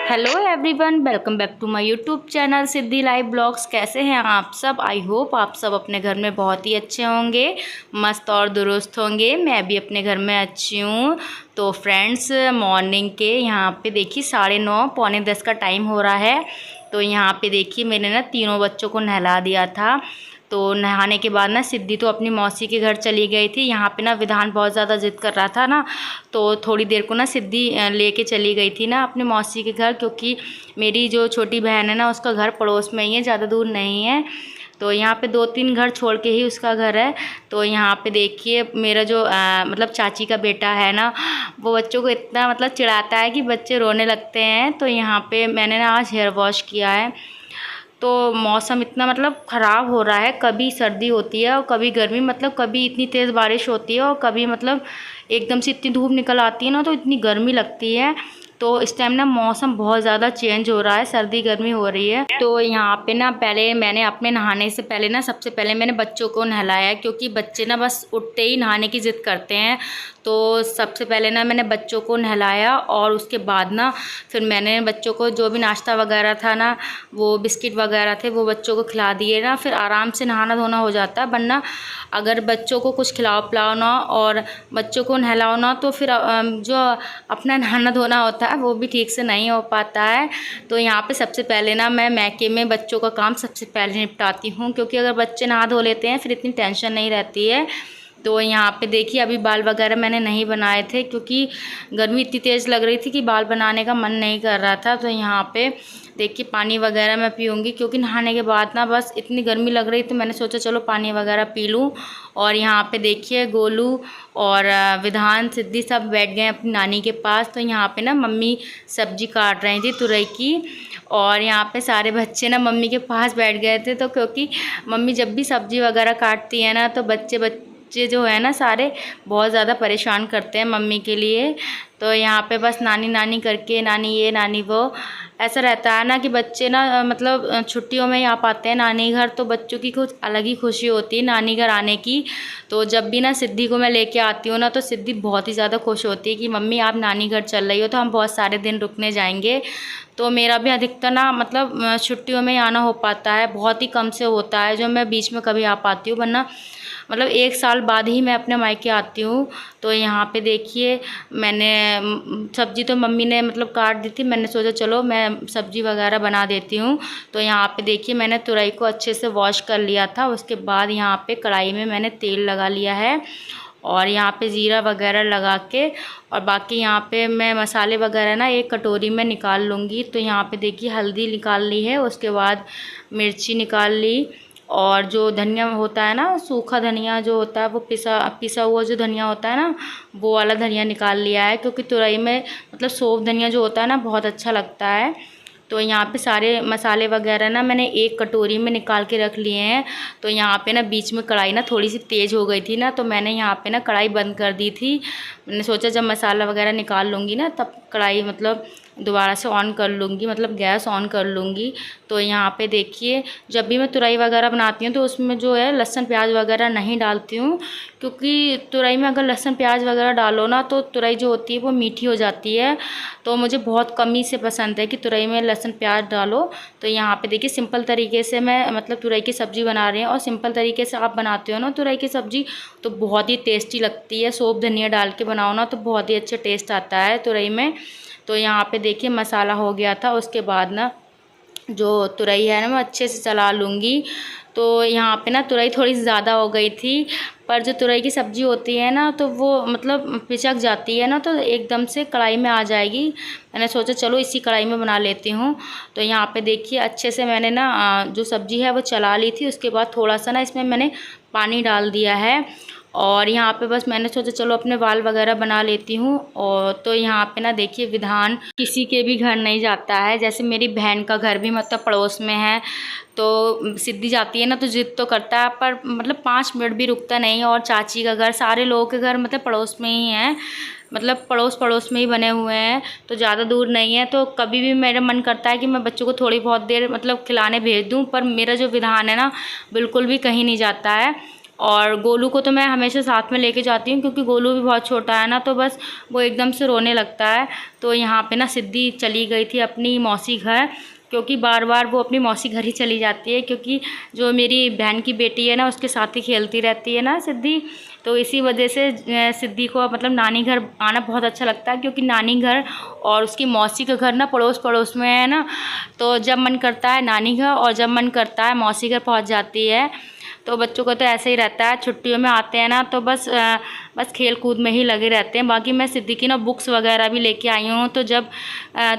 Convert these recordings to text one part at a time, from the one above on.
Hello everyone, welcome back to my YouTube channel Siddhi live blogs. कैसे हैं आप सब? आई होप आप सब अपने घर में बहुत ही अच्छे होंगे, मस्त और दुरुस्त होंगे। मैं भी अपने घर में अच्छी हूँ। तो फ्रेंड्स, मॉर्निंग के यहाँ पे देखिए 9:30 पौने 10 का टाइम हो रहा है। तो यहाँ पे देखिए मैंने ना तीनों बच्चों को नहला दिया था। तो नहाने के बाद ना सिद्धि तो अपनी मौसी के घर चली गई थी। यहाँ पे ना विधान बहुत ज़्यादा जिद कर रहा था ना, तो थोड़ी देर को ना सिद्धि लेके चली गई थी ना अपनी मौसी के घर, क्योंकि मेरी जो छोटी बहन है ना उसका घर पड़ोस में ही है, ज़्यादा दूर नहीं है। तो यहाँ पे 2-3 घर छोड़ के ही उसका घर है। तो यहाँ पे देखिए मेरा जो मतलब चाची का बेटा है ना, वो बच्चों को इतना मतलब चिढ़ाता है कि बच्चे रोने लगते हैं। तो यहाँ पे मैंने ना आज हेयर वॉश किया है। तो मौसम इतना मतलब ख़राब हो रहा है, कभी सर्दी होती है और कभी गर्मी, मतलब कभी इतनी तेज़ बारिश होती है और कभी मतलब एकदम से इतनी धूप निकल आती है ना, तो इतनी गर्मी लगती है। तो इस टाइम ना मौसम बहुत ज़्यादा चेंज हो रहा है, सर्दी गर्मी हो रही है। तो यहाँ पे ना पहले मैंने अपने नहाने से पहले ना सबसे पहले मैंने बच्चों को नहलाया, क्योंकि बच्चे ना बस उठते ही नहाने की ज़िद करते हैं। तो सबसे पहले ना मैंने बच्चों को नहलाया और उसके बाद ना फिर मैंने बच्चों को जो भी नाश्ता वगैरह था ना, वो बिस्किट वगैरह थे, वो बच्चों को खिला दिए ना, फिर आराम से नहाना धोना हो जाता है। वरना अगर बच्चों को कुछ खिलाओ पिलाओ ना और बच्चों को नहलाओ ना, तो फिर जो अपना नहाना धोना होता है वो भी ठीक से नहीं हो पाता है। तो यहाँ पे सबसे पहले ना मैं मैके में बच्चों का काम सबसे पहले निपटाती हूँ, क्योंकि अगर बच्चे नहा धो लेते हैं फिर इतनी टेंशन नहीं रहती है। तो यहाँ पे देखिए अभी बाल वगैरह मैंने नहीं बनाए थे, क्योंकि गर्मी इतनी तेज़ लग रही थी कि बाल बनाने का मन नहीं कर रहा था। तो यहाँ पे देखिए पानी वगैरह मैं पीऊँगी, क्योंकि नहाने के बाद ना बस इतनी गर्मी लग रही, तो मैंने सोचा चलो पानी वगैरह पी लूँ। और यहाँ पे देखिए गोलू और विधान सिद्धि सब बैठ गए अपनी नानी के पास। तो यहाँ पे ना मम्मी सब्जी काट रही थी तुरई की, और यहाँ पे सारे बच्चे ना मम्मी के पास बैठ गए थे। तो क्योंकि मम्मी जब भी सब्जी वगैरह काटती है ना, तो बच्चे जो है ना सारे बहुत ज़्यादा परेशान करते हैं मम्मी के लिए। तो यहाँ पे बस नानी नानी करके, नानी ये नानी वो, ऐसा रहता है ना कि बच्चे ना मतलब छुट्टियों में ही आ पाते हैं नानी घर, तो बच्चों की कुछ अलग ही खुशी होती है नानी घर आने की। तो जब भी ना सिद्धि को मैं लेके आती हूँ ना, तो सिद्धि बहुत ही ज़्यादा खुश होती है कि मम्मी आप नानी घर चल रही हो, तो हम बहुत सारे दिन रुकने जाएंगे। तो मेरा भी अधिकतर ना मतलब छुट्टियों में ही आना हो पाता है, बहुत ही कम से होता है जो मैं बीच में कभी आ पाती हूँ, वरना मतलब 1 साल बाद ही मैं अपने मायके आती हूँ। तो यहाँ पे देखिए मैंने सब्ज़ी तो मम्मी ने मतलब काट दी थी, मैंने सोचा चलो मैं सब्ज़ी वगैरह बना देती हूँ। तो यहाँ पे देखिए मैंने तुरई को अच्छे से वॉश कर लिया था। उसके बाद यहाँ पे कढ़ाई में मैंने तेल लगा लिया है और यहाँ पे ज़ीरा वगैरह लगा के, और बाकी यहाँ पे मैं मसाले वगैरह ना एक कटोरी में निकाल लूँगी। तो यहाँ पे देखिए हल्दी निकाल ली है, उसके बाद मिर्ची निकाल ली, और जो धनिया होता है ना, सूखा धनिया जो होता है, वो पिसा हुआ जो धनिया होता है ना, वो वाला धनिया निकाल लिया है, क्योंकि तुरई में मतलब सौंफ धनिया जो होता है ना बहुत अच्छा लगता है। तो यहाँ पे सारे मसाले वगैरह ना मैंने एक कटोरी में निकाल के रख लिए हैं। तो यहाँ पे ना बीच में कढ़ाई ना थोड़ी सी तेज़ हो गई थी ना, तो मैंने यहाँ पे ना कढ़ाई बंद कर दी थी। मैंने सोचा जब मसाला वगैरह निकाल लूँगी ना, तब कढ़ाई मतलब दोबारा से ऑन कर लूँगी, मतलब गैस ऑन कर लूँगी। तो यहाँ पे देखिए जब भी मैं तुरई वगैरह बनाती हूँ तो उसमें जो है लहसुन प्याज वगैरह नहीं डालती हूँ, क्योंकि तुरई में अगर लहसुन प्याज वगैरह डालो ना, तो तुरई जो होती है वो मीठी हो जाती है। तो मुझे बहुत कम ही से पसंद है कि तुरई में लहसुन प्याज डालो। तो यहाँ पे देखिए सिंपल तरीके से मैं मतलब तुरई की सब्ज़ी बना रही हूँ, और सिंपल तरीके से आप बनाते हो ना तुरई की सब्ज़ी तो बहुत ही टेस्टी लगती है। सौंफ धनिया डाल के बनाओ ना तो बहुत ही अच्छा टेस्ट आता है तुरई में। तो यहाँ पे देखिए मसाला हो गया था, उसके बाद ना जो तुरई है ना मैं अच्छे से चला लूँगी। तो यहाँ पे ना तुरई थोड़ी ज़्यादा हो गई थी, पर जो तुरई की सब्ज़ी होती है ना तो वो मतलब पिचक जाती है ना, तो एकदम से कढ़ाई में आ जाएगी। मैंने सोचा चलो इसी कढ़ाई में बना लेती हूँ। तो यहाँ पे देखिए अच्छे से मैंने ना जो सब्ज़ी है वो चला ली थी। उसके बाद थोड़ा सा ना इसमें मैंने पानी डाल दिया है, और यहाँ पे बस मैंने सोचा चलो अपने बाल वगैरह बना लेती हूँ। और तो यहाँ पे ना देखिए विधान किसी के भी घर नहीं जाता है, जैसे मेरी बहन का घर भी मतलब पड़ोस में है। तो सिद्धि जाती है ना तो जिद तो करता है, पर मतलब 5 मिनट भी रुकता नहीं। और चाची का घर, सारे लोगों के घर मतलब पड़ोस में ही है, मतलब पड़ोस में ही बने हुए हैं, तो ज़्यादा दूर नहीं है। तो कभी भी मेरा मन करता है कि मैं बच्चों को थोड़ी बहुत देर मतलब खिलाने भेज दूँ, पर मेरा जो विधान है ना बिल्कुल भी कहीं नहीं जाता है। और गोलू को तो मैं हमेशा साथ में लेके जाती हूँ क्योंकि गोलू भी बहुत छोटा है ना, तो बस वो एकदम से रोने लगता है। तो यहाँ पे ना सिद्धि चली गई थी अपनी मौसी घर, क्योंकि बार बार वो अपनी मौसी घर ही चली जाती है, क्योंकि जो मेरी बहन की बेटी है ना उसके साथ ही खेलती रहती है ना सिद्धि। तो इसी वजह से सिद्धि को मतलब नानी घर आना बहुत अच्छा लगता है, क्योंकि नानी घर और उसकी मौसी का घर ना पड़ोस पड़ोस में है ना। तो जब मन करता है नानी घर और जब मन करता है मौसी घर पहुंच जाती है। तो बच्चों को तो ऐसे ही रहता है, छुट्टियों में आते हैं ना तो बस खेल कूद में ही लगे रहते हैं। बाकी मैं सिद्धि की ना बुक्स वगैरह भी लेके आई हूँ, तो जब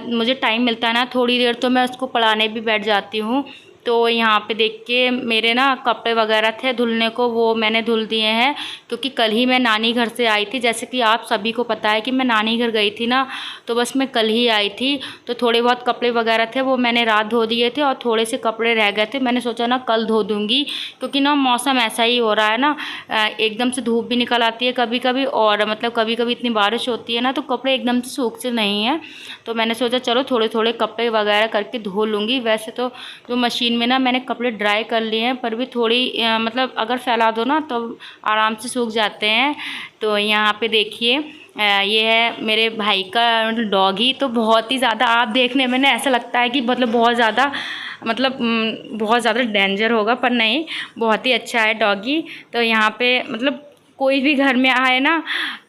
मुझे टाइम मिलता है ना थोड़ी देर तो मैं उसको पढ़ाने भी बैठ जाती हूँ। तो यहाँ पे देख के मेरे ना कपड़े वगैरह थे धुलने को, वो मैंने धुल दिए हैं, क्योंकि कल ही मैं नानी घर से आई थी। जैसे कि आप सभी को पता है कि मैं नानी घर गई थी ना, तो बस मैं कल ही आई थी। तो थोड़े बहुत कपड़े वगैरह थे वो मैंने रात धो दिए थे, और थोड़े से कपड़े रह गए थे, मैंने सोचा ना कल धो दूँगी, क्योंकि ना मौसम ऐसा ही हो रहा है ना, एकदम से धूप भी निकल आती है कभी कभी, और मतलब कभी कभी इतनी बारिश होती है ना तो कपड़े एकदम से सूखते नहीं हैं। तो मैंने सोचा चलो थोड़े थोड़े कपड़े वगैरह करके धो लूँगी। वैसे तो जो मशीन में ना मैंने कपड़े ड्राई कर लिए हैं, पर भी थोड़ी मतलब अगर फैला दो ना तो आराम से सूख जाते हैं। तो यहाँ पे देखिए ये है मेरे भाई का डॉगी। तो बहुत ही ज़्यादा आप देखने में ना ऐसा लगता है कि मतलब बहुत ज़्यादा बहुत ज़्यादा डेंजर होगा, पर नहीं, बहुत ही अच्छा है डॉगी। तो यहाँ पे मतलब कोई भी घर में आए ना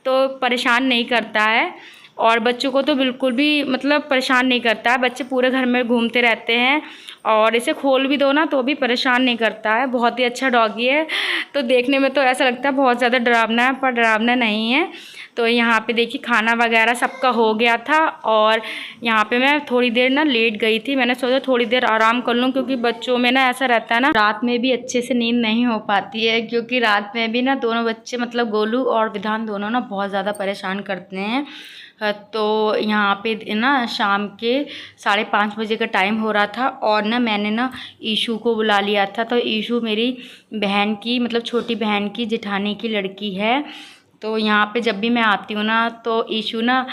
तो परेशान नहीं करता है, और बच्चों को तो बिल्कुल भी मतलब परेशान नहीं करता है। बच्चे पूरे घर में घूमते रहते हैं, और इसे खोल भी दो ना तो भी परेशान नहीं करता है। बहुत ही अच्छा डॉगी है। तो देखने में तो ऐसा लगता है बहुत ज़्यादा डरावना है, पर डरावना नहीं है। तो यहाँ पे देखिए खाना वगैरह सबका हो गया था, और यहाँ पे मैं थोड़ी देर ना लेट गई थी। मैंने सोचा थोड़ी देर आराम कर लूँ, क्योंकि बच्चों में ना ऐसा रहता है ना रात में भी अच्छे से नींद नहीं हो पाती है, क्योंकि रात में भी ना दोनों बच्चे मतलब गोलू और विधान दोनों ना बहुत ज़्यादा परेशान करते हैं। तो यहाँ पे ना शाम के 5:30 बजे का टाइम हो रहा था, और ना मैंने ना ईशू को बुला लिया था। तो ईशू मेरी बहन की मतलब छोटी बहन की जेठानी की लड़की है। तो यहाँ पे जब भी मैं आती हूँ ना तो ईशू ना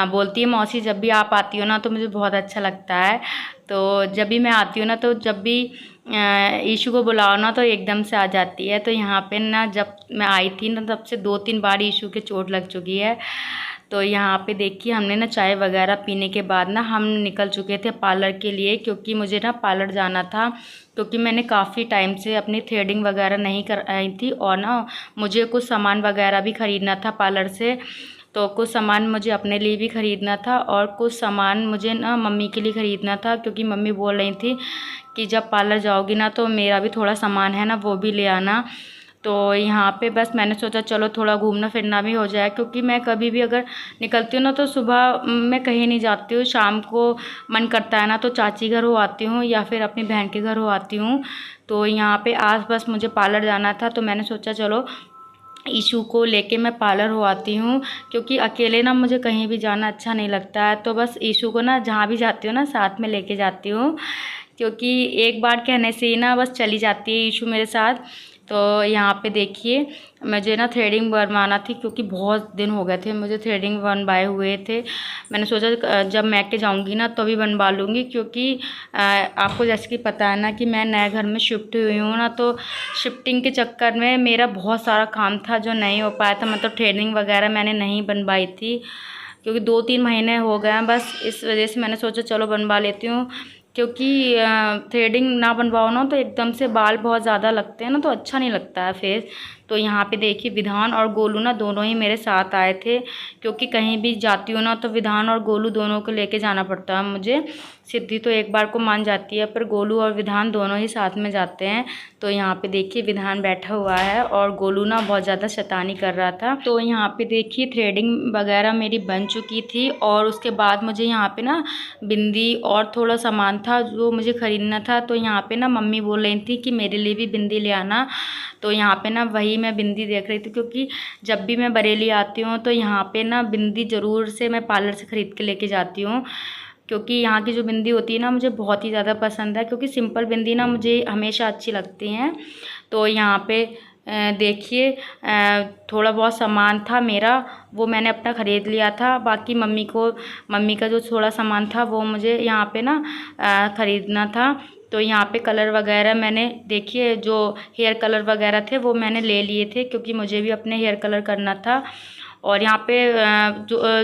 बोलती है मौसी जब भी आप आती हो ना तो मुझे बहुत अच्छा लगता है। तो जब भी मैं आती हूँ ना तो जब भी ईशू को बुलाओ ना तो एकदम से आ जाती है। तो यहाँ पे ना जब मैं आई थी ना तब से 2-3 बार ईशू के चोट लग चुकी है। तो यहाँ पे देखिए हमने ना चाय वगैरह पीने के बाद ना हम निकल चुके थे पार्लर के लिए, क्योंकि मुझे ना पार्लर जाना था, क्योंकि मैंने काफ़ी टाइम से अपनी थ्रेडिंग वगैरह नहीं कराई थी, और ना मुझे कुछ सामान वगैरह भी ख़रीदना था पार्लर से। तो कुछ सामान मुझे अपने लिए भी ख़रीदना था, और कुछ सामान मुझे ना मम्मी के लिए ख़रीदना था, क्योंकि मम्मी बोल रही थी कि जब पार्लर जाओगी ना तो मेरा भी थोड़ा सामान है ना वो भी ले आना। तो यहाँ पे बस मैंने सोचा चलो थोड़ा घूमना फिरना भी हो जाए, क्योंकि मैं कभी भी अगर निकलती हूँ ना तो सुबह मैं कहीं नहीं जाती हूँ, शाम को मन करता है ना तो चाची घर हो आती हूँ या फिर अपनी बहन के घर हो आती हूँ। तो यहाँ पे आज बस मुझे पार्लर जाना था, तो मैंने सोचा चलो ईशू को लेके मैं पार्लर हो आती हूँ, क्योंकि अकेले ना मुझे कहीं भी जाना अच्छा नहीं लगता है। तो बस ईशू को ना जहाँ भी जाती हूँ ना साथ में लेके जाती हूँ, क्योंकि एक बार कहने से ही ना बस चली जाती है ईशू मेरे साथ। तो यहाँ पे देखिए मुझे ना थ्रेडिंग बनवाना थी, क्योंकि बहुत दिन हो गए थे मुझे थ्रेडिंग बनवाए हुए थे। मैंने सोचा जब मैं के जाऊँगी ना तो भी बनवा लूँगी, क्योंकि आपको जैसे कि पता है ना कि मैं नए घर में शिफ्ट हुई हूँ ना, तो शिफ्टिंग के चक्कर में मेरा बहुत सारा काम था जो नहीं हो पाया था। मतलब थ्रेडिंग वगैरह मैंने नहीं बनवाई थी, क्योंकि 2-3 महीने हो गए हैं, बस इस वजह से मैंने सोचा चलो बनवा लेती हूँ। क्योंकि थ्रेडिंग ना बनवाओ ना तो एकदम से बाल बहुत ज़्यादा लगते हैं ना तो अच्छा नहीं लगता है फेस। तो यहाँ पे देखिए विधान और गोलू ना दोनों ही मेरे साथ आए थे, क्योंकि कहीं भी जाती हूँ ना तो विधान और गोलू दोनों को लेके जाना पड़ता है मुझे। सिद्धि तो एक बार को मान जाती है, पर गोलू और विधान दोनों ही साथ में जाते हैं। तो यहाँ पे देखिए विधान बैठा हुआ है और गोलू ना बहुत ज़्यादा शैतानी कर रहा था। तो यहाँ पे देखिए थ्रेडिंग वगैरह मेरी बन चुकी थी, और उसके बाद मुझे यहाँ पे ना बिंदी और थोड़ा सामान था जो मुझे ख़रीदना था। तो यहाँ पे ना मम्मी बोल रही थी कि मेरे लिए भी बिंदी ले आना। तो यहाँ पे ना वही मैं बिंदी देख रही थी, क्योंकि जब भी मैं बरेली आती हूँ तो यहाँ पे ना बिंदी ज़रूर से मैं पार्लर से ख़रीद के लेके जाती हूँ, क्योंकि यहाँ की जो बिंदी होती है ना मुझे बहुत ही ज़्यादा पसंद है, क्योंकि सिंपल बिंदी ना मुझे हमेशा अच्छी लगती हैं। तो यहाँ पे देखिए थोड़ा बहुत सामान था मेरा वो मैंने अपना ख़रीद लिया था। बाकी मम्मी का जो थोड़ा सामान था वो मुझे यहाँ पे ना ख़रीदना था। तो यहाँ पे कलर वगैरह मैंने देखिए जो हेयर कलर वगैरह थे वो मैंने ले लिए थे, क्योंकि मुझे भी अपने हेयर कलर करना था। और यहाँ पे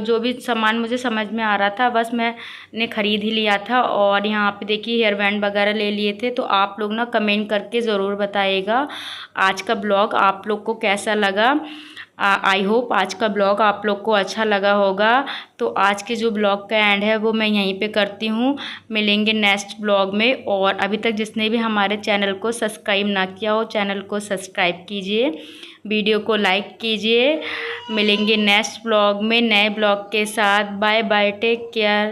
जो भी सामान मुझे समझ में आ रहा था बस मैंने ख़रीद ही लिया था। और यहाँ पे देखिए हेयर बैंड वगैरह ले लिए थे। तो आप लोग ना कमेंट करके ज़रूर बताइएगा आज का ब्लॉग आप लोग को कैसा लगा। आई होप आज का ब्लॉग आप लोग को अच्छा लगा होगा। तो आज के जो ब्लॉग का एंड है वो मैं यहीं पे करती हूँ। मिलेंगे नेक्स्ट ब्लॉग में। और अभी तक जिसने भी हमारे चैनल को सब्सक्राइब ना किया हो, चैनल को सब्सक्राइब कीजिए, वीडियो को लाइक कीजिए। मिलेंगे नेक्स्ट ब्लॉग में नए ब्लॉग के साथ। Bye bye, take care.